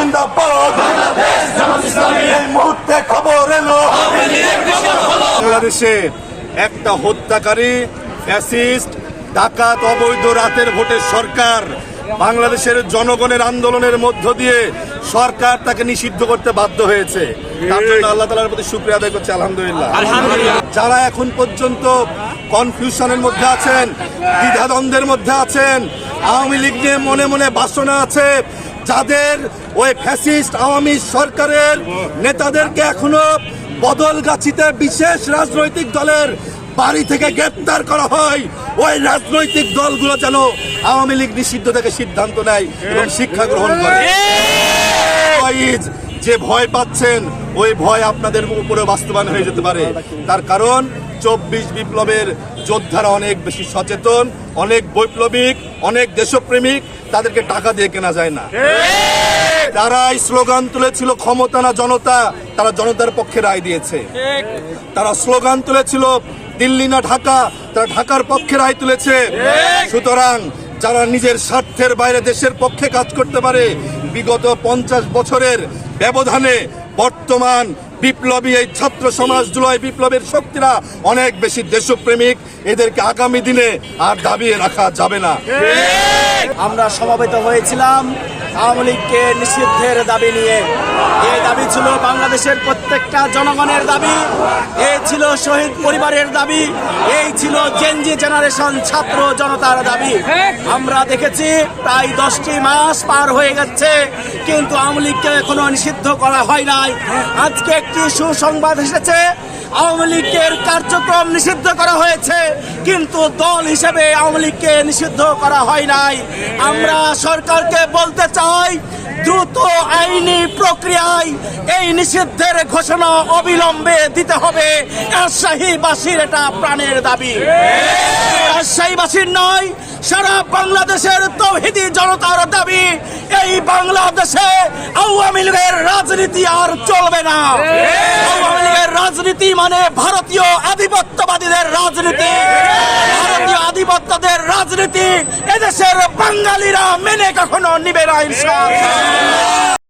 জিন্দাবাদ। এই মুহূর্তে খবর এলো বাংলাদেশে একটা হত্যাকারী ফ্যাসিস্ট ডাকাত অবৈধ রাতের ভোটের সরকার বাংলাদেশের জনগণের আন্দোলনের মধ্য দিয়ে সরকার তাকে নিষিদ্ধ করতে বাধ্য হয়েছে। তার জন্য আল্লাহ তাআলার প্রতি শুকরিয়া আদায় করছি, আলহামদুলিল্লাহ। যারা এখন পর্যন্ত কনফিউশনের মধ্যে আছেন, দ্বিধাদ্বন্দ্বের মধ্যে আছেন, আওয়ামী লীগ নিয়ে মনে মনে বাসনা আছে, যাদের ওই ফ্যাসিস্ট আওয়ামী সরকারের নেতাদেরকে এখনো বদলগাছিতে বিশেষ রাজনৈতিক দলের বাড়ি থেকে গ্রেপ্তার করা হয়, ওই রাজনৈতিক দলগুলো যেন আওয়ামী লীগ নিষিদ্ধ থেকে সিদ্ধান্ত নেয় এবং শিক্ষা গ্রহণ করে। যে ভয় পাচ্ছেন ওই ভয় আপনাদের উপরে বাস্তবায়ন হয়ে যেতে পারে। তার কারণ 24 বিপ্লবের যোদ্ধারা অনেক বেশি সচেতন, অনেক বৈপ্লবিক, অনেক দেশপ্রেমিক, তাদেরকে টাকা দিয়ে কেনা যায় না। তারা এই স্লোগান তুলেছিল ক্ষমতা না জনতা, তারা জনতার পক্ষে রায় দিয়েছে। তারা স্লোগান তুলেছিল দিল্লি না ঢাকা, তারা ঢাকার পক্ষে রায় তুলেছে। সুতরাং যারা নিজের স্বার্থের বাইরে দেশের পক্ষে কাজ করতে পারে, বিগত 50 বছরের ব্যবধানে বর্তমান বিপ্লবী এই ছাত্র সমাজ জুলাই বিপ্লবের শক্তিরা অনেক বেশি দেশপ্রেমিক, এদেরকে আগামী দিনে আর দাবিয়ে রাখা যাবে না। আমরা সমবেত হয়েছিলাম আওয়ামী লীগকে নিষিদ্ধের দাবি নিয়ে। এই দাবি ছিল বাংলাদেশের প্রত্যেকটা জনগণের দাবি, এই ছিল শহীদ পরিবারের দাবি, এই ছিল জেনজি জেনারেশন ছাত্র জনতার দাবি। আমরা দেখেছি প্রায় 10টি মাস পার হয়ে গেছে, কিন্তু আওয়ামী লীগকে এখনো নিষিদ্ধ করা হয় নাই। আজকে একটি সুসংবাদ এসেছে, আওয়ামী লীগের কার্যক্রম নিষিদ্ধ করা হয়েছে, কিন্তু দল হিসেবে আওয়ামী লীগকে নিষিদ্ধ করা হয় নাই। আমরা সরকারকে বলতে চাই, দ্রুত আইনি প্রক্রিয়ায় এই নিষিদ্ধের ঘোষণা অবিলম্বে দিতে হবে। রাজশাহীবাসীর এটা প্রাণের দাবি, রাজশাহীবাসীর নয়, সারা বাংলাদেশের তৌহিদি জনতার দাবি। এই বাংলাদেশে আওয়ামী লীগের রাজনীতি আর চলবে না। আওয়ামী লীগের রাজনীতি মানে ভারতীয় আধিপত্যবাদীদের রাজনীতি। ভারতীয় আধিপত্যদের রাজনীতি এদেশের বাঙালিরা মেনে কখনো নিবে না ইনশাআল্লাহ।